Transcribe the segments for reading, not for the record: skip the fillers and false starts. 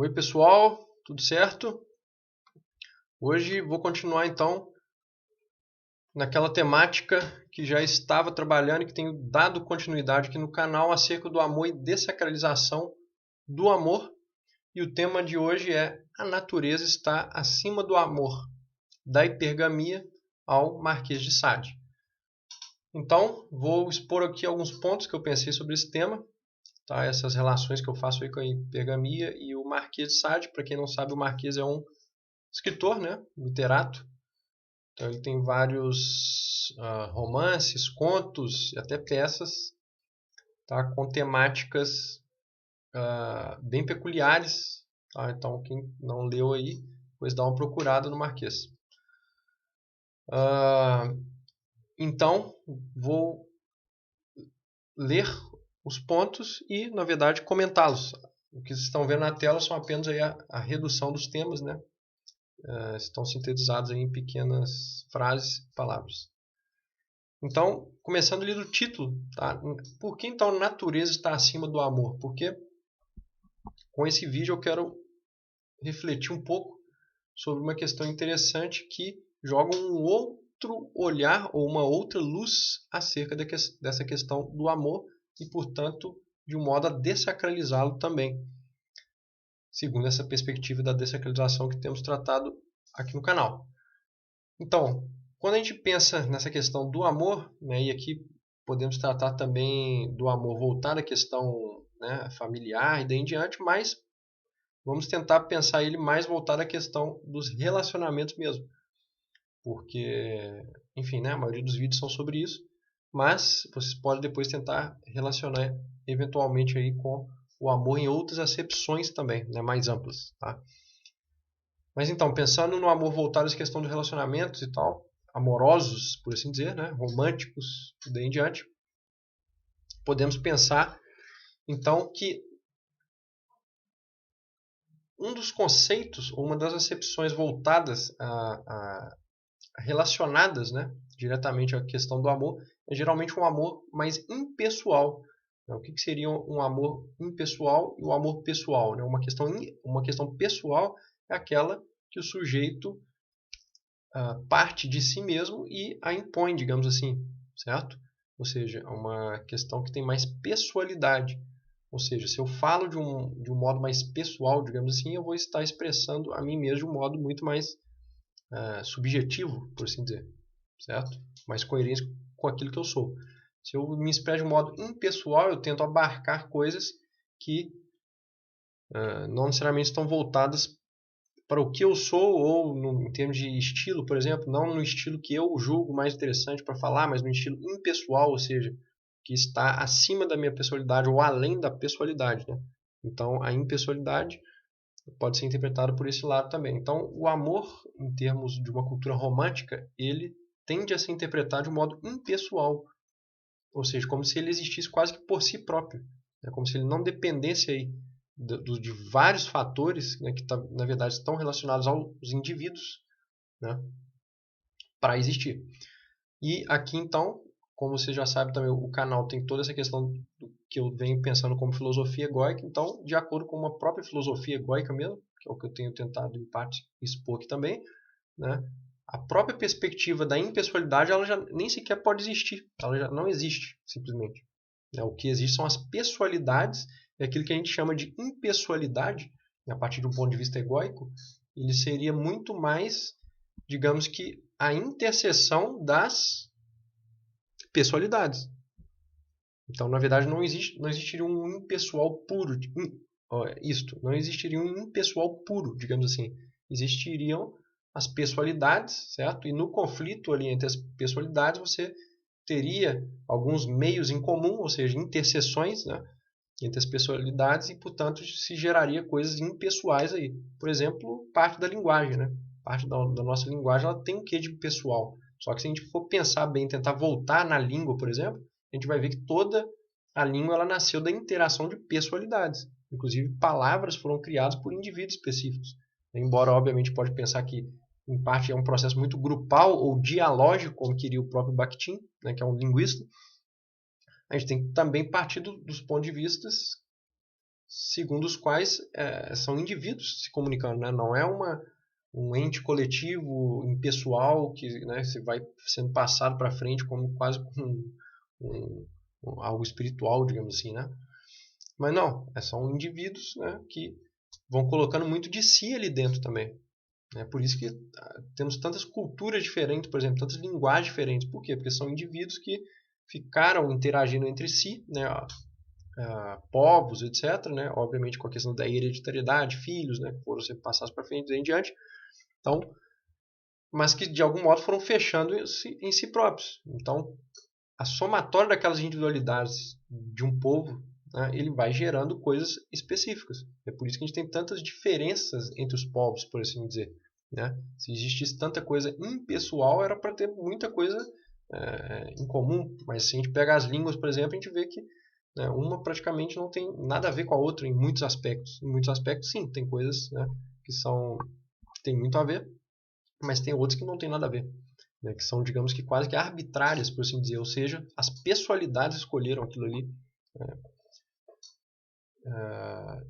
Oi pessoal, tudo certo? Hoje vou continuar então naquela temática que já estava trabalhando e que tenho dado continuidade aqui no canal acerca do amor e dessacralização do amor. E o tema de hoje é: a natureza está acima do amor, da hipergamia ao Marquês de Sade. Então, vou expor aqui alguns pontos que eu pensei sobre esse tema, tá? Essas relações que eu faço aí com a hipergamia e o Marquês de Sade. Para quem não sabe, o Marquês é um escritor, né? Literato. Então ele tem vários romances, contos e até peças, tá? Com temáticas bem peculiares. Tá? Então quem não leu aí, depois dá uma procurada no Marquês. Então vou ler os pontos e, na verdade, comentá-los. O que vocês estão vendo na tela são apenas aí a redução dos temas, né? Estão sintetizados aí em pequenas frases e palavras. Então, começando ali do título, tá? Por que então a natureza está acima do amor? Porque com esse vídeo eu quero refletir um pouco sobre uma questão interessante que joga um outro olhar ou uma outra luz acerca dessa questão do amor e, portanto, de um modo a dessacralizá-lo também, segundo essa perspectiva da dessacralização que temos tratado aqui no canal. Então, quando a gente pensa nessa questão do amor, né, e aqui podemos tratar também do amor voltado à questão, né, familiar e daí em diante, mas vamos tentar pensar ele mais voltado à questão dos relacionamentos mesmo. Porque, enfim, né, a maioria dos vídeos são sobre isso, mas vocês podem depois tentar relacionar eventualmente aí com o amor em outras acepções também, né, mais amplas. Tá? Mas então, pensando no amor voltado à questão dos relacionamentos e tal, amorosos, por assim dizer, né, românticos e daí em diante, podemos pensar então que um dos conceitos, ou uma das acepções voltadas relacionadas, né, diretamente à questão do amor, é geralmente um amor mais impessoal. O que seria um amor impessoal e o amor pessoal? Né? Uma questão pessoal é aquela que o sujeito parte de si mesmo e a impõe, digamos assim, certo? Ou seja, é uma questão que tem mais pessoalidade. Ou seja, se eu falo de um modo mais pessoal, digamos assim, eu vou estar expressando a mim mesmo de um modo muito mais subjetivo, por assim dizer, certo? Mais coerente com aquilo que eu sou. Se eu me expresso de um modo impessoal, eu tento abarcar coisas que não necessariamente estão voltadas para o que eu sou ou em termos de estilo, por exemplo, não no estilo que eu julgo mais interessante para falar, mas no estilo impessoal, ou seja, que está acima da minha pessoalidade ou além da pessoalidade. Né? Então, a impessoalidade pode ser interpretada por esse lado também. Então, o amor, em termos de uma cultura romântica, ele tende a ser interpretado de um modo impessoal, ou seja, como se ele existisse quase que por si próprio, né? Como se ele não dependesse aí de vários fatores, né, que na verdade estão relacionados aos indivíduos, né, para existir. E aqui então, como você já sabe também, o canal tem toda essa questão do que eu venho pensando como filosofia egóica. Então, de acordo com uma própria filosofia egóica mesmo, que é o que eu tenho tentado em parte expor aqui também, né, a própria perspectiva da impessoalidade ela já nem sequer pode existir, ela já não existe simplesmente. O que existe são as pessoalidades, e aquilo que a gente chama de impessoalidade, a partir de um ponto de vista egóico, ele seria muito mais, digamos que, a interseção das pessoalidades. Então, na verdade, não existiria um impessoal puro. Não existiria um impessoal puro, digamos assim. Existiriam as pessoalidades, certo? E no conflito ali entre as pessoalidades, você teria alguns meios em comum, ou seja, interseções, né, entre as pessoalidades e, portanto, se geraria coisas impessoais aí. Por exemplo, parte da linguagem, né? Parte da nossa linguagem ela tem um quê de pessoal. Só que se a gente for pensar bem, tentar voltar na língua, por exemplo, a gente vai ver que toda a língua ela nasceu da interação de pessoalidades. Inclusive, palavras foram criadas por indivíduos específicos. Embora, obviamente, pode pensar que, em parte, é um processo muito grupal ou dialógico, como queria o próprio Bakhtin, né, que é um linguista, a gente tem que também partir dos pontos de vista segundo os quais são indivíduos se comunicando, né? Não é um ente coletivo, impessoal, que, né, se vai sendo passado para frente como quase algo espiritual, digamos assim, né? Mas não, são indivíduos, né, que vão colocando muito de si ali dentro também. É por isso que temos tantas culturas diferentes, por exemplo, tantas linguagens diferentes. Por quê? Porque são indivíduos que ficaram interagindo entre si, né, povos, etc., né, obviamente com a questão da hereditariedade, filhos, né, que foram ser passados para frente e em diante. Então, mas que de algum modo foram fechando em si próprios. Então, a somatória daquelas individualidades de um povo, né, ele vai gerando coisas específicas. É por isso que a gente tem tantas diferenças entre os povos, por assim dizer. Né? Se existisse tanta coisa impessoal, era para ter muita coisa em comum. Mas se a gente pega as línguas, por exemplo, a gente vê que, né, uma praticamente não tem nada a ver com a outra em muitos aspectos. Em muitos aspectos, sim, tem coisas, né, que tem muito a ver, mas tem outros que não tem nada a ver. Né, que são, digamos que quase que arbitrárias, por assim dizer, ou seja, as pessoalidades escolheram aquilo ali,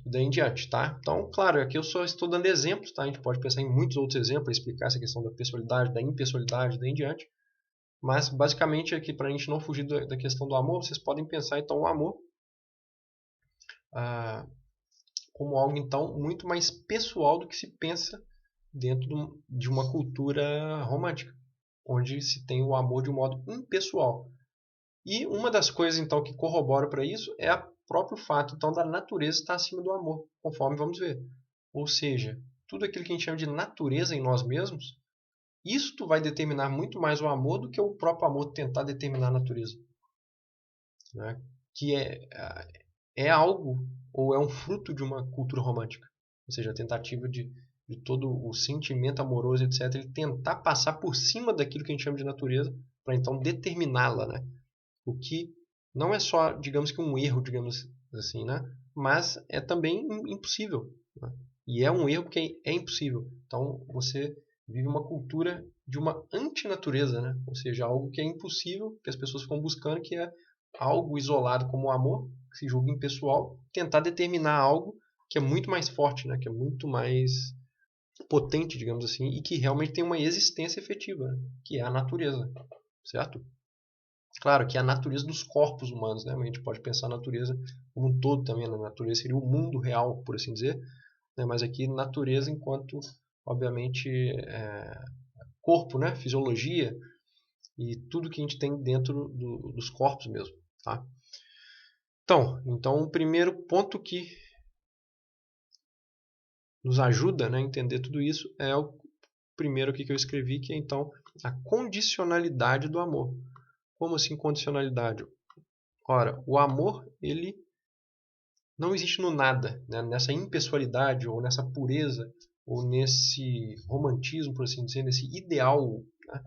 daí em diante, tá? Então, claro, aqui eu só estou dando exemplos, tá? A gente pode pensar em muitos outros exemplos para explicar essa questão da pessoalidade, da impessoalidade, daí em diante, mas basicamente aqui, para a gente não fugir da questão do amor, vocês podem pensar então o amor como algo então muito mais pessoal do que se pensa dentro de uma cultura romântica, onde se tem o amor de um modo impessoal. E uma das coisas então que corrobora para isso é o próprio fato então da natureza estar acima do amor, conforme vamos ver. Ou seja, tudo aquilo que a gente chama de natureza em nós mesmos, isto vai determinar muito mais o amor do que o próprio amor tentar determinar a natureza. Né? Que é algo ou é um fruto de uma cultura romântica. Ou seja, a tentativa de todo o sentimento amoroso, etc., ele tentar passar por cima daquilo que a gente chama de natureza para então determiná-la, né? O que não é só, digamos que um erro, digamos assim, né? Mas é também impossível. Né? E é um erro que é impossível. Então, você vive uma cultura de uma antinatureza, né? Ou seja, algo que é impossível, que as pessoas ficam buscando, que é algo isolado como o amor, que se julga impessoal, tentar determinar algo que é muito mais forte, né? Que é muito mais potente, digamos assim, e que realmente tem uma existência efetiva, né? Que é a natureza, certo? Claro que é a natureza dos corpos humanos, né? A gente pode pensar a natureza como um todo também, né? A natureza seria o mundo real, por assim dizer, né? Mas aqui natureza enquanto, obviamente, corpo, né? Fisiologia e tudo que a gente tem dentro dos corpos mesmo, tá? Então o primeiro ponto que nos ajuda, né, a entender tudo isso é o primeiro aqui que eu escrevi, que é então a condicionalidade do amor. Como assim condicionalidade? Ora, o amor, ele não existe no nada, né? Nessa impessoalidade, ou nessa pureza, ou nesse romantismo, por assim dizer, nesse ideal, né?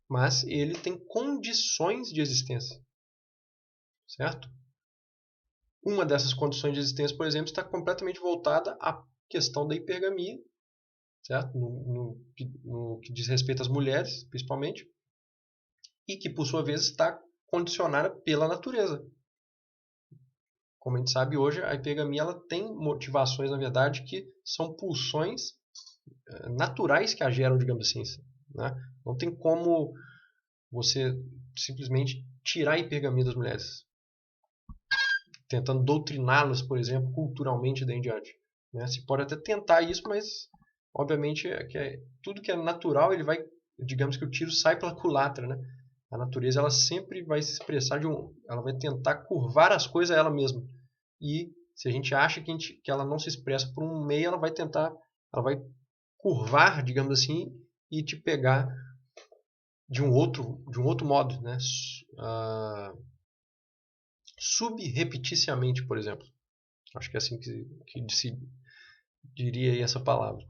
Mas ele tem condições de existência, certo? Uma dessas condições de existência, por exemplo, está completamente voltada à questão da hipergamia, certo? No que diz respeito às mulheres, principalmente, e que, por sua vez, está condicionada pela natureza. Como a gente sabe hoje, a hipergamia ela tem motivações, na verdade, que são pulsões naturais que a geram, digamos assim. Né? Não tem como você simplesmente tirar a hipergamia das mulheres, tentando doutriná-las, por exemplo, culturalmente daí em diante. Né? Se pode até tentar isso, mas obviamente tudo que é natural, ele vai, digamos que o tiro sai pela culatra, né? A natureza ela sempre vai se expressar ela vai tentar curvar as coisas a ela mesma. E se a gente acha que ela não se expressa por um meio, ela vai curvar, digamos assim, e te pegar de um outro modo, né? Subrepeticiamente, por exemplo. Acho que é assim que se diria aí essa palavra.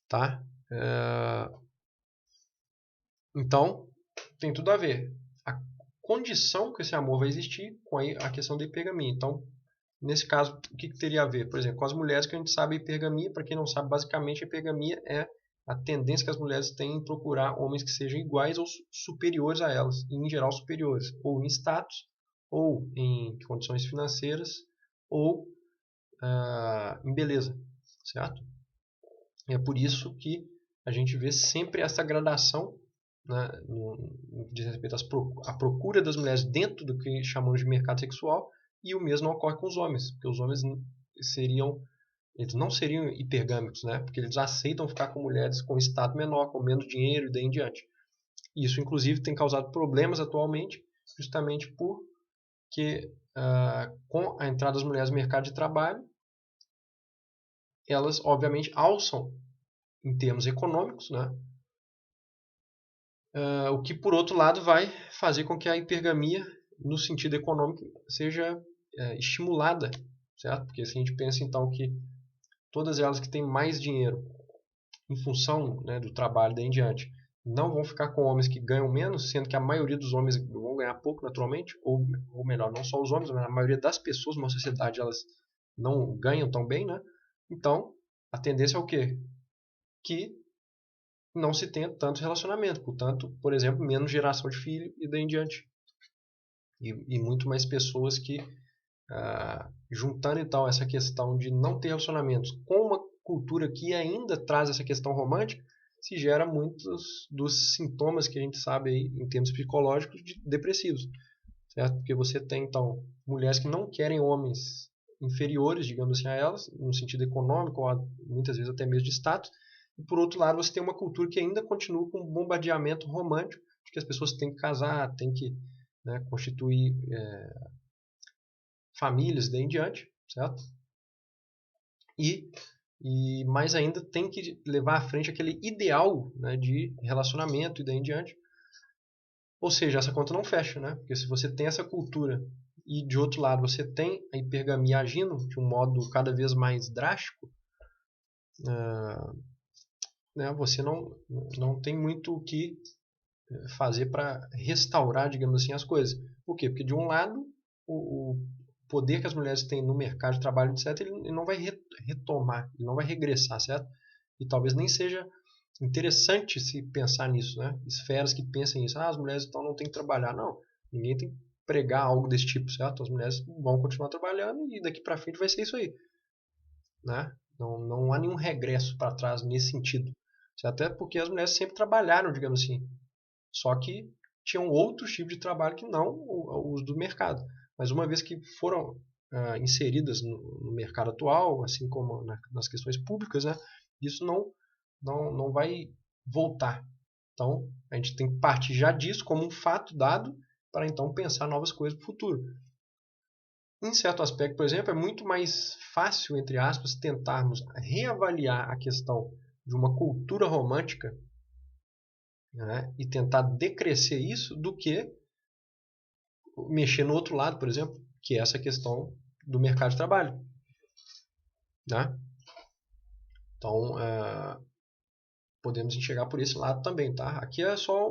Tá? Então, tem tudo a ver. A condição que esse amor vai existir com a questão da hipergamia. Então, nesse caso, o que teria a ver? Por exemplo, com as mulheres que a gente sabe a hipergamia. Para quem não sabe, basicamente a hipergamia é a tendência que as mulheres têm em procurar homens que sejam iguais ou superiores a elas. E, em geral, superiores. Ou em status, ou em condições financeiras, ou em beleza, certo? É por isso que a gente vê sempre essa gradação, né, no que diz respeito à procura das mulheres dentro do que chamamos de mercado sexual, e o mesmo ocorre com os homens, porque os homens eles não seriam hipergâmicos, né, porque eles aceitam ficar com mulheres com estado menor, com menos dinheiro e daí em diante. Isso, inclusive, tem causado problemas atualmente, justamente porque com a entrada das mulheres no mercado de trabalho, elas, obviamente, alçam em termos econômicos, né? O que, por outro lado, vai fazer com que a hipergamia, no sentido econômico, seja estimulada, certo? Porque se a gente pensa, então, que todas elas que têm mais dinheiro em função, né, do trabalho daí em diante, não vão ficar com homens que ganham menos, sendo que a maioria dos homens vão ganhar pouco naturalmente, ou melhor, não só os homens, mas a maioria das pessoas numa sociedade elas não ganham tão bem, né? Então, a tendência é o quê? Que não se tenha tanto relacionamento, portanto, por exemplo, menos geração de filho e daí em diante. E muito mais pessoas que, juntando então essa questão de não ter relacionamentos com uma cultura que ainda traz essa questão romântica, se gera muitos dos sintomas que a gente sabe aí, em termos psicológicos, de depressivos, certo? Porque você tem então mulheres que não querem homens inferiores, digamos assim, a elas, no sentido econômico, ou muitas vezes até mesmo de status, e por outro lado você tem uma cultura que ainda continua com um bombardeamento romântico, de que as pessoas têm que casar, têm que, né, constituir famílias daí em diante, certo? E mais ainda tem que levar à frente aquele ideal, né, de relacionamento e daí em diante. Ou seja, essa conta não fecha, né? Porque se você tem essa cultura e de outro lado você tem a hipergamia agindo de um modo cada vez mais drástico, né, você não tem muito o que fazer para restaurar, digamos assim, as coisas. Por quê? Porque de um lado o poder que as mulheres têm no mercado de trabalho, etc., ele não vai retomar, ele não vai regressar, certo? E talvez nem seja interessante se pensar nisso, né? Esferas que pensem isso, as mulheres então não têm que trabalhar. Não, ninguém tem que pregar algo desse tipo, certo? As mulheres vão continuar trabalhando e daqui para frente vai ser isso aí, né? Não há nenhum regresso para trás nesse sentido. Até porque as mulheres sempre trabalharam, digamos assim, só que tinham outros tipos de trabalho que não os do mercado. Mas uma vez que foram inseridas no mercado atual, assim como nas questões públicas, né, isso não vai voltar. Então, a gente tem que partir já disso como um fato dado para então pensar novas coisas para o futuro. Em certo aspecto, por exemplo, é muito mais fácil, entre aspas, tentarmos reavaliar a questão de uma cultura romântica, né, e tentar decrescer isso do que mexer no outro lado, por exemplo, que é essa questão do mercado de trabalho, né? Então, podemos enxergar por esse lado também, tá? Aqui é só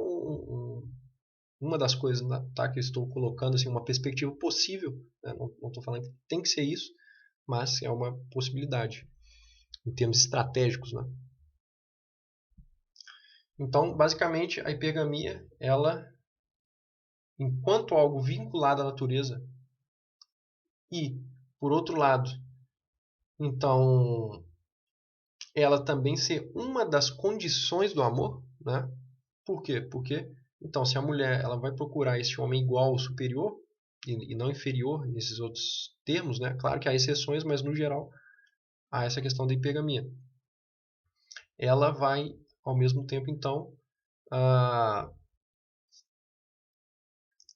uma das coisas, tá, que eu estou colocando assim, uma perspectiva possível, né? Não estou falando que tem que ser isso, mas é uma possibilidade em termos estratégicos, né? Então, basicamente, a hipergamia, ela, enquanto algo vinculado à natureza e, por outro lado, então, ela também ser uma das condições do amor, né? Por quê? Porque, então, se a mulher ela vai procurar esse homem igual ou superior e não inferior nesses outros termos, né? Claro que há exceções, mas no geral há essa questão da hipergamia. Ela vai, ao mesmo tempo, então,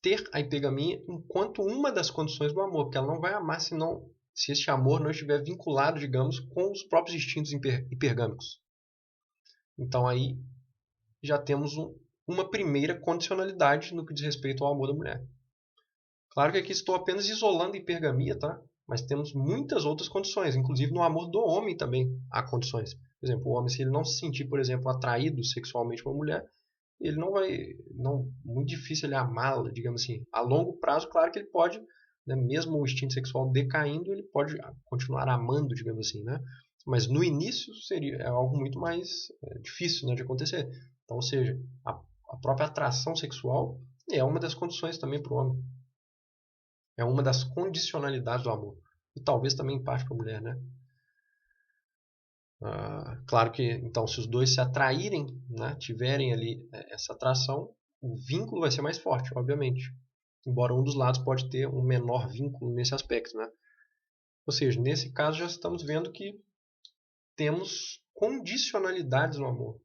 ter a hipergamia enquanto uma das condições do amor, porque ela não vai amar se este amor não estiver vinculado, digamos, com os próprios instintos hipergâmicos. Então aí já temos uma primeira condicionalidade no que diz respeito ao amor da mulher. Claro que aqui estou apenas isolando a hipergamia, tá? Mas temos muitas outras condições, inclusive no amor do homem também há condições. Por exemplo, o homem, se ele não se sentir, por exemplo, atraído sexualmente por uma mulher, ele não vai, muito difícil ele amá-la, digamos assim. A longo prazo, claro que ele pode, né, mesmo o instinto sexual decaindo, ele pode continuar amando, digamos assim, né? Mas no início é algo muito mais difícil, né, de acontecer. Então, ou seja, a própria atração sexual é uma das condições também para o homem. É uma das condicionalidades do amor. e talvez também em parte para a mulher, né? Claro que, então, se os dois se atraírem, né, tiverem ali essa atração, o vínculo vai ser mais forte, obviamente. Embora um dos lados pode ter um menor vínculo nesse aspecto, né? Ou seja, nesse caso já estamos vendo que temos condicionalidades no amor.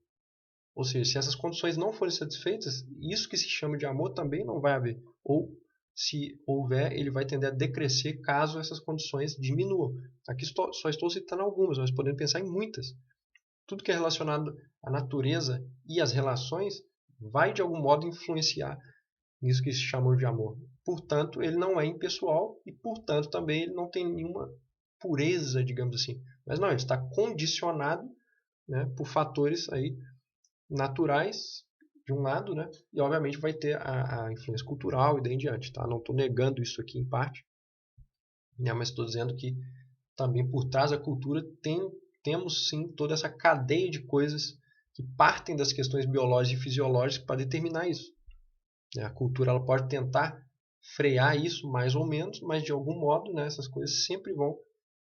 Ou seja, se essas condições não forem satisfeitas, isso que se chama de amor também não vai haver. Ou, se houver, ele vai tender a decrescer caso essas condições diminuam. Aqui só estou citando algumas, mas podemos pensar em muitas. Tudo que é relacionado à natureza e às relações vai, de algum modo, influenciar nisso que se chama de amor. Portanto, ele não é impessoal e, portanto, também ele não tem nenhuma pureza, digamos assim. Mas não, ele está condicionado, né, por fatores aí naturais, de um lado, né, e obviamente vai ter a influência cultural e daí em diante. Tá? Não estou negando isso aqui em parte, né, mas estou dizendo que também por trás da cultura temos sim toda essa cadeia de coisas que partem das questões biológicas e fisiológicas para determinar isso. A cultura ela pode tentar frear isso mais ou menos, mas de algum modo, né, essas coisas sempre vão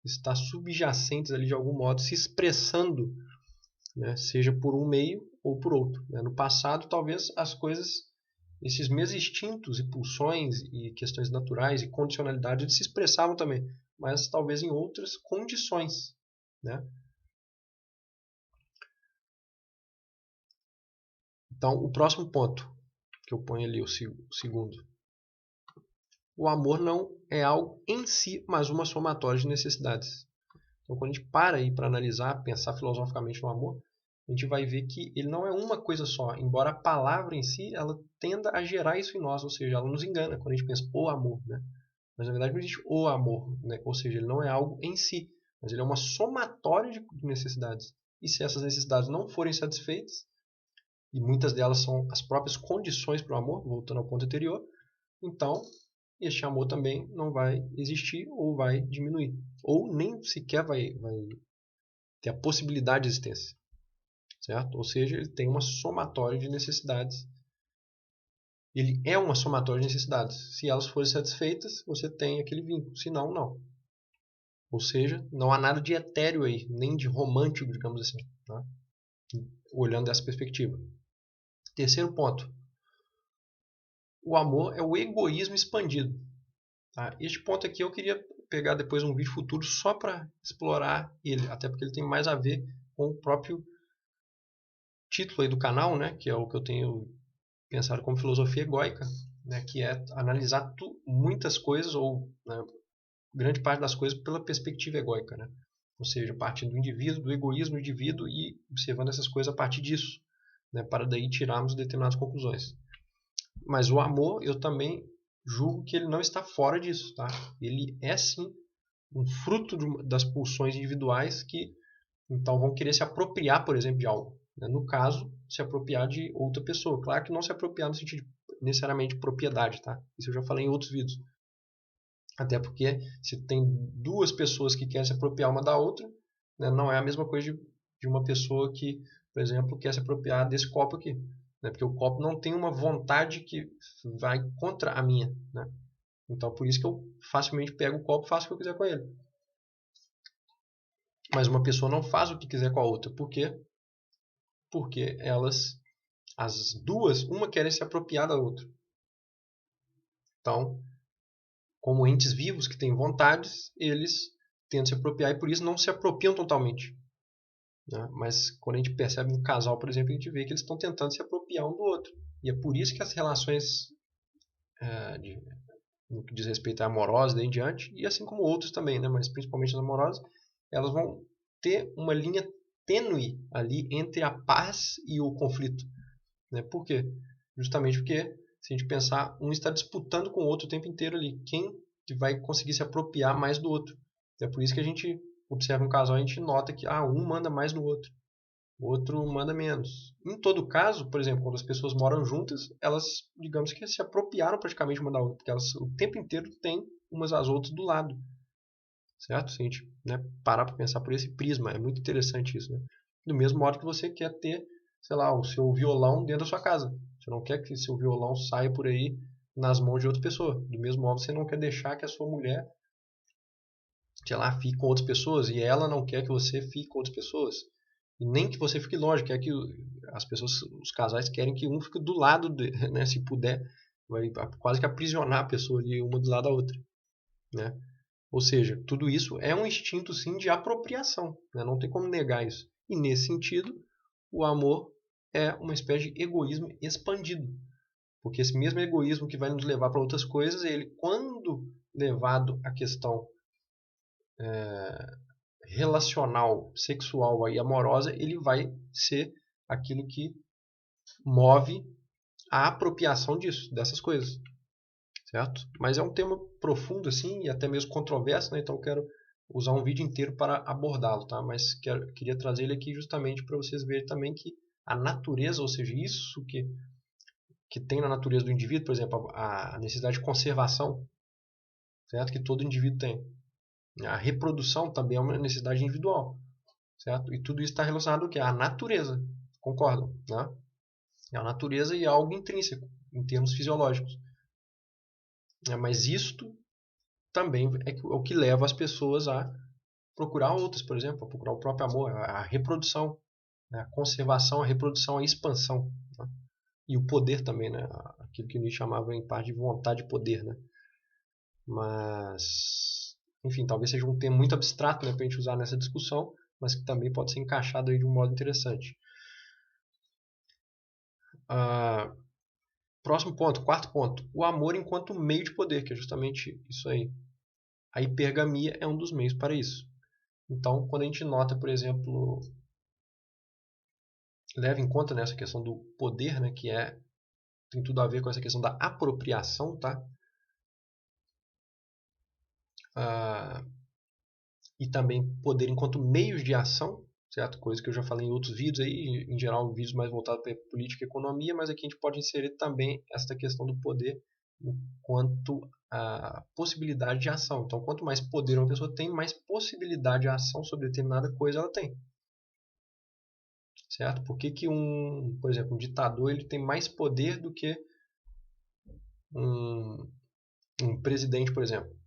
estar subjacentes ali de algum modo, se expressando, né, seja por um meio ou por outro. Né? No passado, talvez as coisas, esses mesmos instintos e pulsões e questões naturais e condicionalidade, eles se expressavam também, mas talvez em outras condições. Né? Então, o próximo ponto, que eu ponho ali, o segundo. O amor não é algo em si, mas uma somatória de necessidades. Então, quando a gente para aí para analisar, pensar filosoficamente no amor, a gente vai ver que ele não é uma coisa só. Embora a palavra em si, ela tenda a gerar isso em nós, ou seja, ela nos engana quando a gente pensa o amor, né? Mas na verdade não existe o amor, né? Ou seja, ele não é algo em si, mas ele é uma somatória de necessidades. E se essas necessidades não forem satisfeitas, e muitas delas são as próprias condições para o amor, voltando ao ponto anterior, então este amor também não vai existir ou vai diminuir. Ou nem sequer vai ter a possibilidade de existência. Certo? Ou seja, ele tem uma somatória de necessidades. Ele é uma somatória de necessidades. Se elas forem satisfeitas, você tem aquele vínculo. Se não, não. Ou seja, não há nada de etéreo aí, nem de romântico, digamos assim. Tá? Olhando dessa perspectiva. Terceiro ponto. O amor é o egoísmo expandido. Tá? Este ponto aqui eu queria pegar depois um vídeo futuro só para explorar ele, até porque ele tem mais a ver com o próprio título aí do canal, né, que é o que eu tenho pensado como filosofia egóica, né, que é analisar muitas coisas, ou né, grande parte das coisas, pela perspectiva egóica. Né? Ou seja, partindo do indivíduo, do egoísmo do indivíduo e observando essas coisas a partir disso, né, para daí tirarmos determinadas conclusões. Mas o amor, eu também julgo que ele não está fora disso. Tá? Ele é sim um fruto das pulsões individuais que então vão querer se apropriar, por exemplo, de algo. Né? No caso, se apropriar de outra pessoa. Claro que não se apropriar no sentido de necessariamente propriedade, tá? Isso eu já falei em outros vídeos. Até porque se tem duas pessoas que querem se apropriar uma da outra, né, não é a mesma coisa de uma pessoa que, por exemplo, quer se apropriar desse copo aqui. Né? Porque o copo não tem uma vontade que vai contra a minha. Né? Então, por isso que eu facilmente pego o copo e faço o que eu quiser com ele. Mas uma pessoa não faz o que quiser com a outra. Por quê? Porque as duas, uma quer se apropriar da outra. Então, como entes vivos que têm vontades, eles tentam se apropriar e por isso não se apropriam totalmente. Né? Mas quando a gente percebe um casal, por exemplo, a gente vê que eles estão tentando se apropriar um do outro. E é por isso que as relações, no que diz respeito a amorosas daí em diante, e assim como outros também, né? Mas principalmente as amorosas, elas vão ter uma linha tênue ali entre a paz e o conflito. Né? Por quê? Justamente porque, se a gente pensar, um está disputando com o outro o tempo inteiro ali. Quem vai conseguir se apropriar mais do outro? É por isso que a gente observa um casal e a gente nota que um manda mais no outro, o outro manda menos. Em todo caso, por exemplo, quando as pessoas moram juntas, elas, digamos que se apropriaram praticamente uma da outra, porque elas o tempo inteiro têm umas às outras do lado. Certo? Se a gente parar para pensar por esse prisma, é muito interessante isso. Né? Do mesmo modo que você quer ter, sei lá, o seu violão dentro da sua casa. Você não quer que seu violão saia por aí nas mãos de outra pessoa. Do mesmo modo, você não quer deixar que a sua mulher sei lá, fique com outras pessoas e ela não quer que você fique com outras pessoas. E nem que você fique longe, quer que as pessoas, os casais querem que um fique do lado, né, se puder, vai quase que aprisionar a pessoa ali uma do lado da outra, né? Ou seja, tudo isso é um instinto sim de apropriação, né? Não tem como negar isso. E nesse sentido, o amor é uma espécie de egoísmo expandido, porque esse mesmo egoísmo que vai nos levar para outras coisas, ele quando levado à questão relacional, sexual e amorosa, ele vai ser aquilo que move a apropriação disso, dessas coisas, certo? Mas é um tema profundo assim e até mesmo controverso, né? Então eu quero usar um vídeo inteiro para abordá-lo, tá? Mas queria trazer ele aqui justamente para vocês verem também que a natureza, ou seja, isso que tem na natureza do indivíduo, por exemplo, a necessidade de conservação, certo? Que todo indivíduo tem. A reprodução também é uma necessidade individual, certo? E tudo isso está relacionado ao que? À natureza, concordam, né? É a natureza e é algo intrínseco, em termos fisiológicos. Mas isto também é o que leva as pessoas a procurar outras, por exemplo, a procurar o próprio amor, a reprodução, né? A conservação, a reprodução, a expansão, né? E o poder também, né? Aquilo que Nietzsche chamava em parte de vontade de poder, né? Mas, enfim, talvez seja um tema muito abstrato, né, para a gente usar nessa discussão, mas que também pode ser encaixado aí de um modo interessante. Próximo ponto, quarto ponto, o amor enquanto meio de poder, que é justamente isso aí. A hipergamia é um dos meios para isso. Então, quando a gente nota, por exemplo, leva em conta nessa questão do poder, né, que tem tudo a ver com essa questão da apropriação, tá? E também poder enquanto meios de ação, certo? Coisa que eu já falei em outros vídeos aí, em geral vídeos mais voltados para política e economia, mas aqui a gente pode inserir também esta questão do poder enquanto a possibilidade de ação. Então, quanto mais poder uma pessoa tem, mais possibilidade de ação sobre determinada coisa ela tem. Certo? Por que por exemplo, um ditador ele tem mais poder do que um presidente, por exemplo?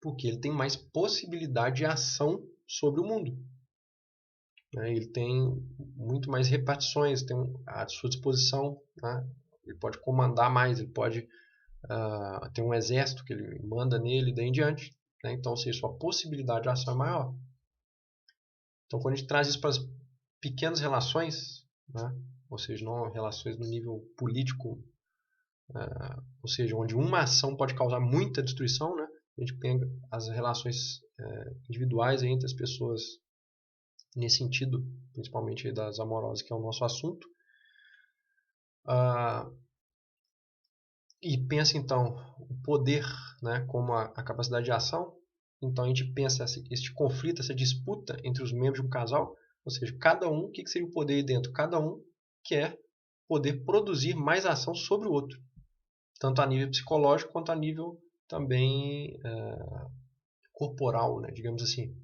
Porque ele tem mais possibilidade de ação sobre o mundo. Ele tem muito mais repartições, tem à sua disposição, né? Ele pode comandar mais, ele pode ter um exército que ele manda nele e daí em diante. Né? Então, ou seja, sua possibilidade de ação é maior. Então, quando a gente traz isso para as pequenas relações, né? Ou seja, não relações no nível político, ou seja, onde uma ação pode causar muita destruição, né? A gente pega as relações individuais entre as pessoas nesse sentido, principalmente das amorosas, que é o nosso assunto. E pensa então o poder, né, como a capacidade de ação. Então a gente pensa este conflito, essa disputa entre os membros de um casal, ou seja, cada um, o que seria o poder aí dentro? Cada um quer poder produzir mais ação sobre o outro, tanto a nível psicológico quanto a nível também corporal, né, digamos assim.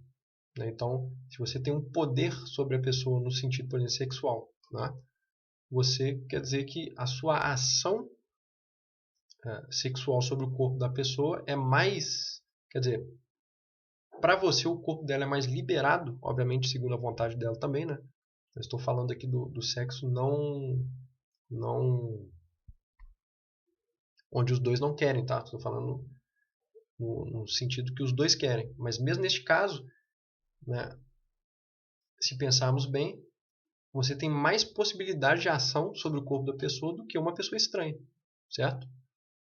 Então, se você tem um poder sobre a pessoa no sentido, por exemplo, sexual, né, você quer dizer que a sua ação sexual sobre o corpo da pessoa é mais, quer dizer, para você o corpo dela é mais liberado, obviamente segundo a vontade dela também, né? Eu estou falando aqui do sexo não onde os dois não querem, tá? Estou falando no sentido que os dois querem. Mas mesmo neste caso, né, se pensarmos bem, você tem mais possibilidade de ação sobre o corpo da pessoa do que uma pessoa estranha, certo?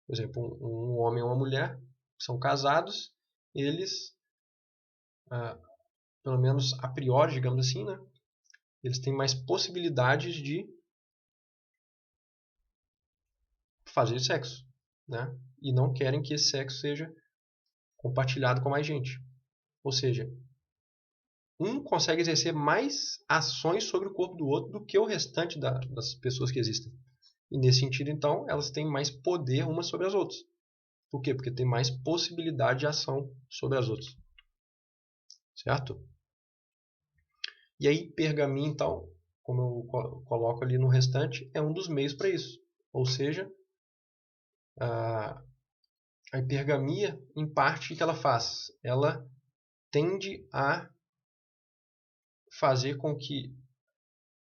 Por exemplo, um homem e uma mulher são casados, eles pelo menos a priori, digamos assim, né? Eles têm mais possibilidades de fazer sexo, né? E não querem que esse sexo seja compartilhado com mais gente. Ou seja, um consegue exercer mais ações sobre o corpo do outro do que o restante das pessoas que existem. E nesse sentido, então, elas têm mais poder umas sobre as outras. Por quê? Porque tem mais possibilidade de ação sobre as outras. Certo? E aí, pergaminho, então, como eu coloco ali no restante, é um dos meios para isso. Ou seja, a hipergamia, em parte, o que ela faz? Ela tende a fazer com que,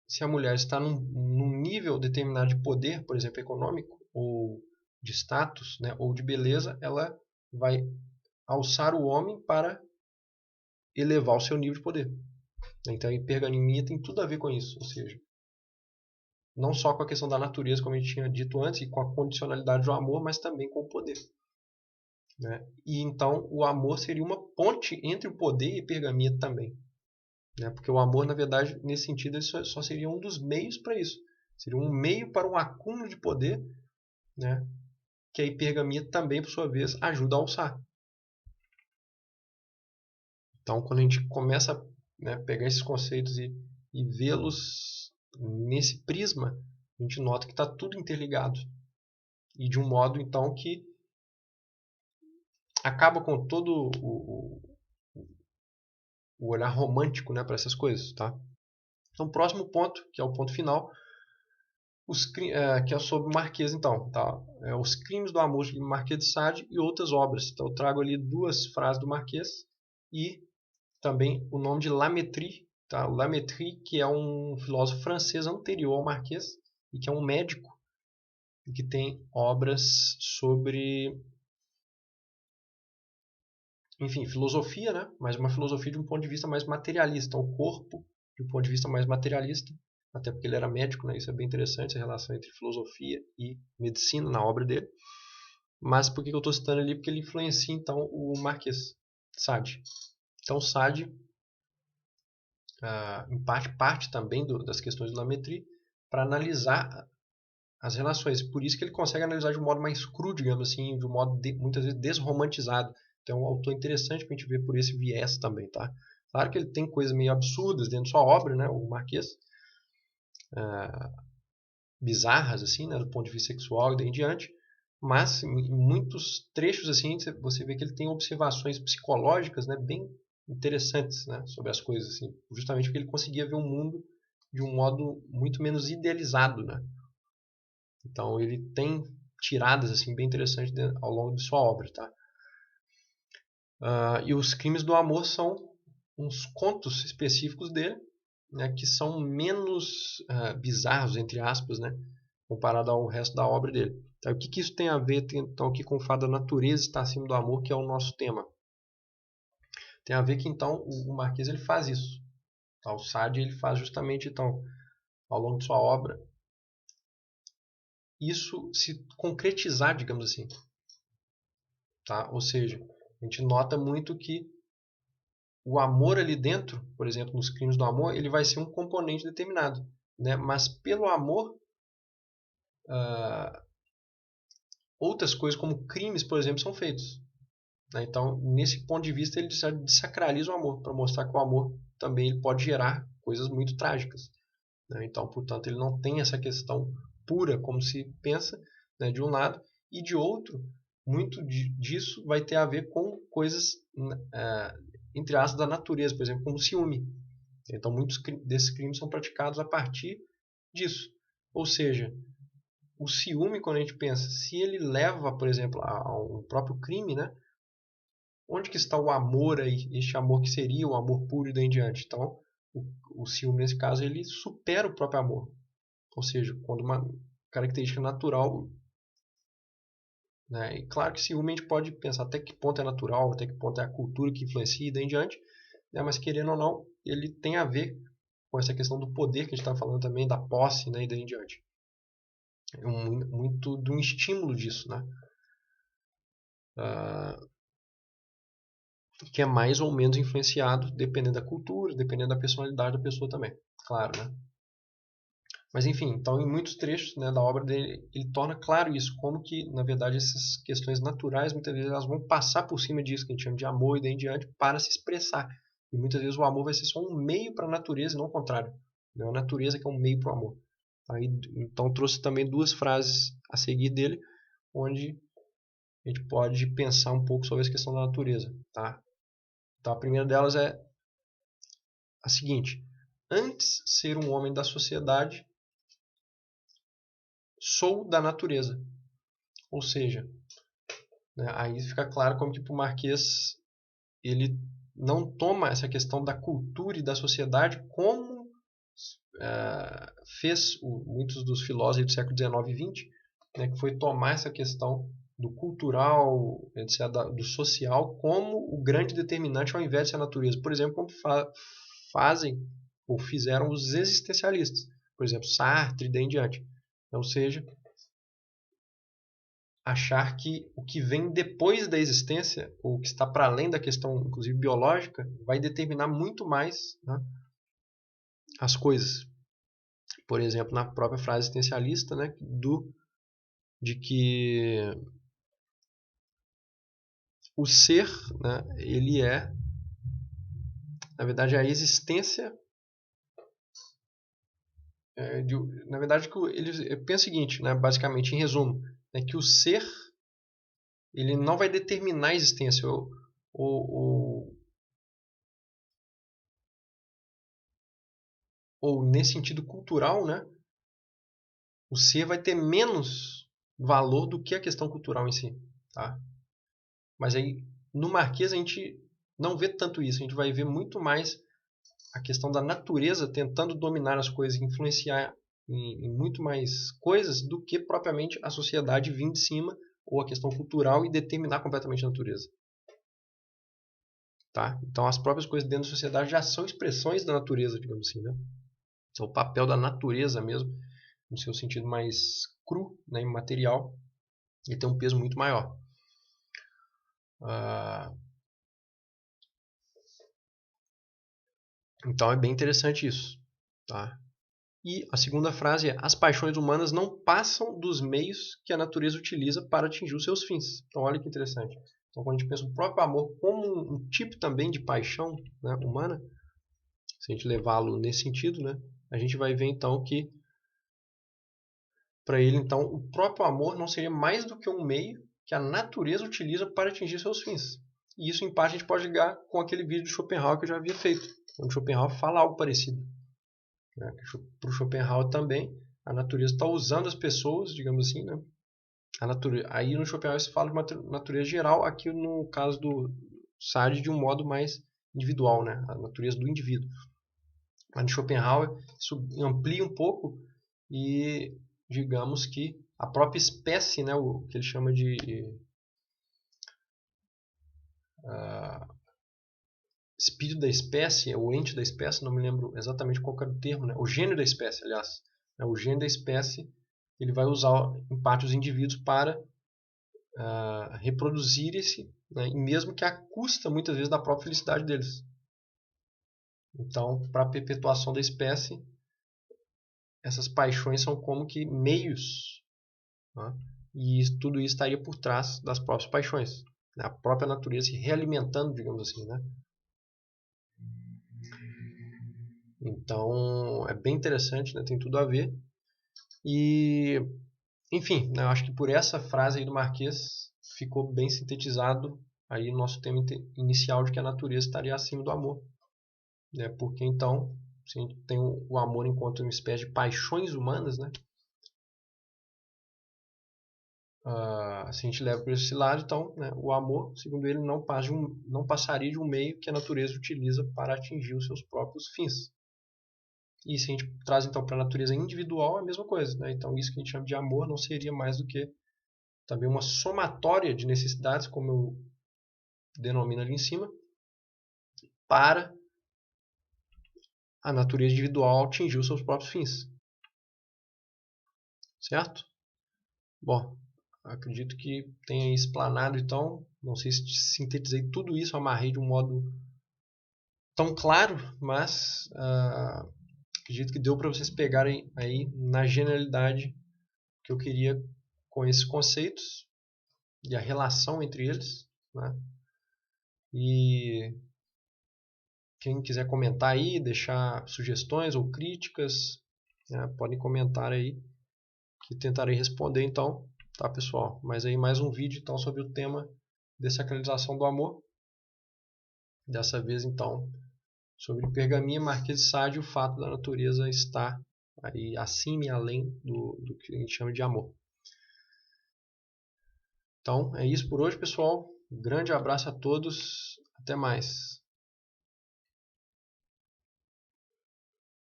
se a mulher está num nível determinado de poder, por exemplo, econômico, ou de status, né, ou de beleza, ela vai alçar o homem para elevar o seu nível de poder. Então a hipergamia tem tudo a ver com isso, ou seja, não só com a questão da natureza, como a gente tinha dito antes, e com a condicionalidade do amor, mas também com o poder. Né? E então o amor seria uma ponte entre o poder e a hipergamia também. Né? Porque o amor, na verdade, nesse sentido, ele só seria um dos meios para isso. Seria um meio para um acúmulo de poder, né? Que a hipergamia também, por sua vez, ajuda a alçar. Então, quando a gente começa a, né, pegar esses conceitos e vê-los nesse prisma, a gente nota que está tudo interligado. E de um modo, então, que acaba com todo o olhar romântico, né, para essas coisas. Tá? Então, o próximo ponto, que é o ponto final, que é sobre o Marquês, então. Tá? Os crimes do amor de Marquês de Sade e outras obras. Então, eu trago ali duas frases do Marquês e também o nome de Lamétrie. Tá? O Lamétrie, que é um filósofo francês anterior ao Marquês e que é um médico e que tem obras sobre, enfim, filosofia, né? Mas uma filosofia de um ponto de vista mais materialista, o corpo de um ponto de vista mais materialista, até porque ele era médico, né? Isso é bem interessante, essa relação entre filosofia e medicina na obra dele. Mas por que eu estou citando ali? Porque ele influencia, então, o Marquês de Sade. Então, Sade, em parte também das questões do Lamétrie, para analisar as relações. Por isso que ele consegue analisar de um modo mais cru, digamos assim, de um modo muitas vezes desromantizado. Então é um autor interessante para a gente ver por esse viés também, tá? Claro que ele tem coisas meio absurdas dentro de sua obra, né, o Marquês, bizarras assim, né, do ponto de vista sexual e daí em diante, mas em muitos trechos assim você vê que ele tem observações psicológicas, né, bem interessantes, né, sobre as coisas assim, justamente porque ele conseguia ver o mundo de um modo muito menos idealizado, né? Então ele tem tiradas assim bem interessantes ao longo de sua obra, tá? E os crimes do amor são uns contos específicos dele, né, que são menos bizarros, entre aspas, né, comparado ao resto da obra dele. Então, o que isso tem a ver então, aqui com o fato da natureza estar acima do amor, que é o nosso tema? Tem a ver que então o Marquês ele faz isso. Tá? O Sade ele faz justamente então ao longo de sua obra isso se concretizar, digamos assim. Tá? Ou seja, a gente nota muito que o amor ali dentro, por exemplo, nos crimes do amor, ele vai ser um componente determinado. Né? Mas pelo amor, outras coisas como crimes, por exemplo, são feitos. Né? Então, nesse ponto de vista, ele desacraliza o amor, para mostrar que o amor também ele pode gerar coisas muito trágicas. Né? Então, portanto, ele não tem essa questão pura, como se pensa, né, de um lado, e de outro, muito disso vai ter a ver com coisas, entre aspas, da natureza, por exemplo, como o ciúme. Então, muitos desses crimes são praticados a partir disso. Ou seja, o ciúme, quando a gente pensa, se ele leva, por exemplo, a um próprio crime, né? Onde que está o amor aí? Este amor que seria o amor puro e daí em diante. Então, o ciúme, nesse caso, ele supera o próprio amor. Ou seja, quando uma característica natural, né? E claro que ciúme a gente pode pensar até que ponto é natural, até que ponto é a cultura que influencia e daí em diante, né? Mas querendo ou não, ele tem a ver com essa questão do poder que a gente está falando também, da posse, né? E daí em diante. É muito de um estímulo disso, né? Que é mais ou menos influenciado dependendo da cultura, dependendo da personalidade da pessoa também, claro, né? Mas enfim, então em muitos trechos, né, da obra dele, ele torna claro isso, como que, na verdade, essas questões naturais, muitas vezes elas vão passar por cima disso, que a gente chama de amor e daí em diante, para se expressar. E muitas vezes o amor vai ser só um meio para a natureza e não o contrário. Não é a natureza que é um meio para o amor. Aí, então trouxe também duas frases a seguir dele, onde a gente pode pensar um pouco sobre essa questão da natureza. Tá? Então a primeira delas é a seguinte: antes ser um homem da sociedade, sou da natureza. Ou seja, né, aí fica claro como que o Marquês ele não toma essa questão da cultura e da sociedade como fez muitos dos filósofos do século XIX e XX, né, que foi tomar essa questão do cultural, etc., do social, como o grande determinante ao invés de ser a natureza. Por exemplo, como fazem ou fizeram os existencialistas. Por exemplo, Sartre e daí em diante. Ou seja, achar que o que vem depois da existência, ou que está para além da questão, inclusive biológica, vai determinar muito mais, né, as coisas. Por exemplo, na própria frase existencialista, né, de que o ser, né, ele é, na verdade, a existência. Na verdade, ele pensa o seguinte, né, basicamente, em resumo, é que o ser ele não vai determinar a existência, ou nesse sentido cultural, né, o ser vai ter menos valor do que a questão cultural em si. Tá? Mas aí, no Marquês, a gente não vê tanto isso, a gente vai ver muito mais a questão da natureza tentando dominar as coisas, influenciar em muito mais coisas do que propriamente a sociedade vir de cima ou a questão cultural e determinar completamente a natureza. Tá? Então as próprias coisas dentro da sociedade já são expressões da natureza, digamos assim. Né? Então, o papel da natureza mesmo, no seu sentido mais cru, né, imaterial, ele tem um peso muito maior. Então é bem interessante isso. Tá? E a segunda frase é: as paixões humanas não passam dos meios que a natureza utiliza para atingir os seus fins. Então olha que interessante. Então quando a gente pensa o próprio amor como um tipo também de paixão, né, humana, se a gente levá-lo nesse sentido, né, a gente vai ver então que para ele então o próprio amor não seria mais do que um meio que a natureza utiliza para atingir seus fins. E isso em parte a gente pode ligar com aquele vídeo do Schopenhauer que eu já havia feito, onde Schopenhauer fala algo parecido. Para o Schopenhauer também, a natureza está usando as pessoas, digamos assim, né? Aí no Schopenhauer se fala de uma natureza geral, aqui no caso do Sartre de um modo mais individual, né? A natureza do indivíduo. Mas no Schopenhauer isso amplia um pouco e digamos que a própria espécie, né? O que ele chama de espírito da espécie, o ente da espécie, não me lembro exatamente qual era o termo, né? O gênio da espécie, aliás. O gênio da espécie ele vai usar em parte os indivíduos para reproduzirem-se, né? E mesmo que a custa muitas vezes da própria felicidade deles. Então, para a perpetuação da espécie, essas paixões são como que meios, né? E tudo isso estaria por trás das próprias paixões, né? A própria natureza se realimentando, digamos assim, né? Então é bem interessante, né? Tem tudo a ver. E, enfim, né? Eu acho que por essa frase aí do Marquês ficou bem sintetizado aí o nosso tema inicial de que a natureza estaria acima do amor. Né? Porque então, se a gente tem o amor enquanto uma espécie de paixões humanas, né? Se a gente leva para esse lado, então, né? O amor, segundo ele, não passaria de um meio que a natureza utiliza para atingir os seus próprios fins. E se a gente traz então para a natureza individual, é a mesma coisa. Né? Então, isso que a gente chama de amor não seria mais do que também uma somatória de necessidades, como eu denomino ali em cima, para a natureza individual atingir os seus próprios fins. Certo? Bom, acredito que tenha explanado então. Não sei se sintetizei tudo isso, amarrei de um modo tão claro, mas acredito que deu para vocês pegarem aí na generalidade que eu queria com esses conceitos e a relação entre eles. Né? E quem quiser comentar aí, deixar sugestões ou críticas, né, podem comentar aí que tentarei responder então, tá pessoal? Mas aí mais um vídeo então sobre o tema desacralização do amor. Dessa vez então sobre Pergaminha, Marquês de Sade e o fato da natureza estar aí acima e além do que a gente chama de amor. Então é isso por hoje, pessoal. Um grande abraço a todos. Até mais.